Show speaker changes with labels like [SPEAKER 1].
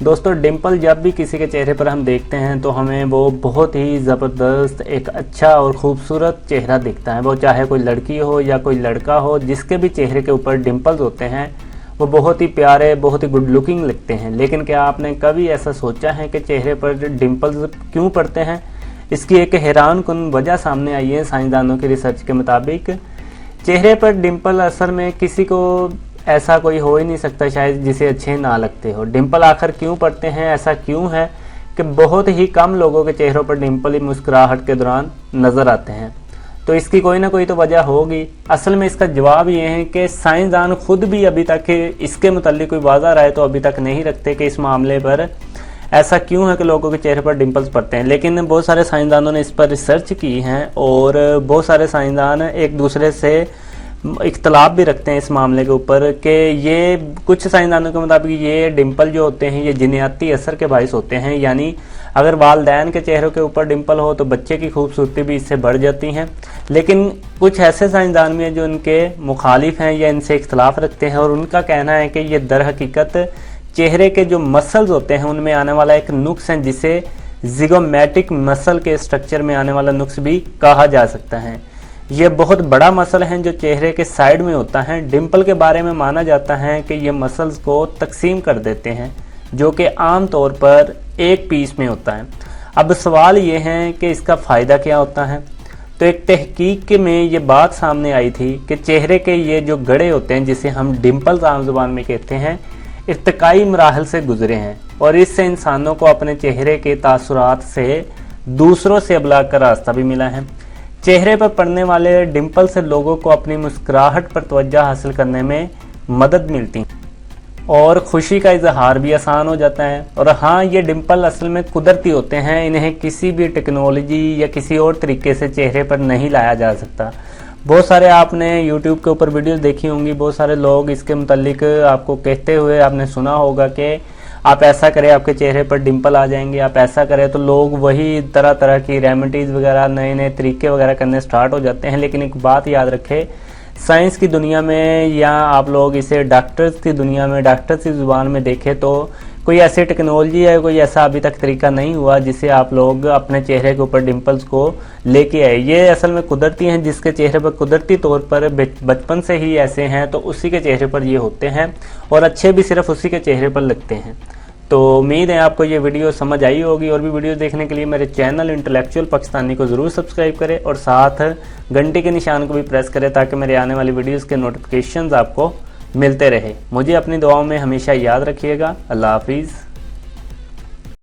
[SPEAKER 1] दोस्तों डिम्पल जब भी किसी के चेहरे पर हम देखते हैं तो हमें वो बहुत ही ज़बरदस्त एक अच्छा और ख़ूबसूरत चेहरा दिखता है। वो चाहे कोई लड़की हो या कोई लड़का हो, जिसके भी चेहरे के ऊपर डिम्पल्स होते हैं वो बहुत ही प्यारे, बहुत ही गुड लुकिंग लगते हैं। लेकिन क्या आपने कभी ऐसा सोचा है कि चेहरे पर डिम्पल्स क्यों पड़ते हैं? इसकी एक हैरान कुन वजह सामने आई है साइंसदानों की रिसर्च के मुताबिक। चेहरे पर डिम्पल असल में किसी को ऐसा कोई हो ही नहीं सकता शायद जिसे अच्छे ना लगते हो। डिम्पल आखिर क्यों पड़ते हैं? ऐसा क्यों है कि बहुत ही कम लोगों के चेहरों पर डिम्पल ही मुस्कुराहट के दौरान नज़र आते हैं? तो इसकी कोई ना कोई तो वजह होगी। असल में इसका जवाब ये है कि साइंसदान खुद भी अभी तक इसके मुताल्लिक कोई वाज़ह राय तो अभी तक नहीं रखते कि इस मामले पर ऐसा क्यों है कि लोगों के चेहरे पर डिम्पल्स पड़ते हैं। लेकिन बहुत सारे साइंसदानों ने इस पर रिसर्च की है और बहुत सारे साइंसदान एक दूसरे से इख्तलाफ भी रखते हैं इस मामले के ऊपर कि ये कुछ साइंसदानों के मुताबिक ये डिम्पल जो होते हैं ये जिन्याती असर के बाइस होते हैं। यानी अगर वालदैन के चेहरों के ऊपर डिम्पल हो तो बच्चे की खूबसूरती भी इससे बढ़ जाती हैं। लेकिन कुछ ऐसे साइंसदान भी हैं जो इनके मुखालिफ हैं या इनसे इख्तलाफ रखते हैं और उनका कहना है कि ये दर हकीकत चेहरे के जो मसल्स होते हैं उनमें आने वाला एक नुक्स है जिसे जिगोमैटिक मसल के स्ट्रक्चर में आने वाला नुक्स भी कहा जा सकता है। ये बहुत बड़ा मसल है जो चेहरे के साइड में होता है। डिम्पल के बारे में माना जाता है कि ये मसल्स को तकसीम कर देते हैं जो कि आम तौर पर एक पीस में होता है। अब सवाल ये है कि इसका फ़ायदा क्या होता है? तो एक तहकीक में ये बात सामने आई थी कि चेहरे के ये जो गड़े होते हैं जिसे हम डिम्पल्स आम ज़ुबान में कहते हैं, इर्तिकाई मराहल से गुजरे हैं और इससे इंसानों को अपने चेहरे के तासुरात से दूसरों से अबलाग का रास्ता भी मिला है। चेहरे पर पड़ने वाले डिम्पल से लोगों को अपनी मुस्कुराहट पर तवज्जो हासिल करने में मदद मिलती है और खुशी का इजहार भी आसान हो जाता है। और हाँ, ये डिम्पल असल में कुदरती होते हैं, इन्हें किसी भी टेक्नोलॉजी या किसी और तरीके से चेहरे पर नहीं लाया जा सकता। बहुत सारे आपने YouTube के ऊपर वीडियोस देखी होंगी, बहुत सारे लोग इसके मुतालिक आपको कहते हुए आपने सुना होगा कि आप ऐसा करें आपके चेहरे पर डिम्पल आ जाएंगे, आप ऐसा करें तो लोग वही तरह तरह की रेमेडीज़ वगैरह नए नए तरीके वगैरह करने स्टार्ट हो जाते हैं। लेकिन एक बात याद रखें, साइंस की दुनिया में या आप लोग इसे डॉक्टर्स की दुनिया में, डॉक्टर्स की ज़ुबान में देखें तो कोई ऐसी टेक्नोलॉजी है, कोई ऐसा अभी तक तरीका नहीं हुआ जिससे आप लोग अपने चेहरे के ऊपर डिम्पल्स को लेके आए। ये असल में कुदरती हैं, जिसके चेहरे पर कुदरती तौर पर बचपन से ही ऐसे हैं तो उसी के चेहरे पर ये होते हैं और अच्छे भी सिर्फ उसी के चेहरे पर लगते हैं। तो उम्मीद है आपको ये वीडियो समझ आई होगी। और भी वीडियो देखने के लिए मेरे चैनल इंटेलेक्चुअल पाकिस्तानी को ज़रूर सब्सक्राइब करें और साथ घंटे के निशान को भी प्रेस करें ताकि मेरे आने वाली वीडियोस के नोटिफिकेशंस आपको मिलते रहे। मुझे अपनी दुआओं में हमेशा याद रखिएगा। अल्लाह हाफिज़।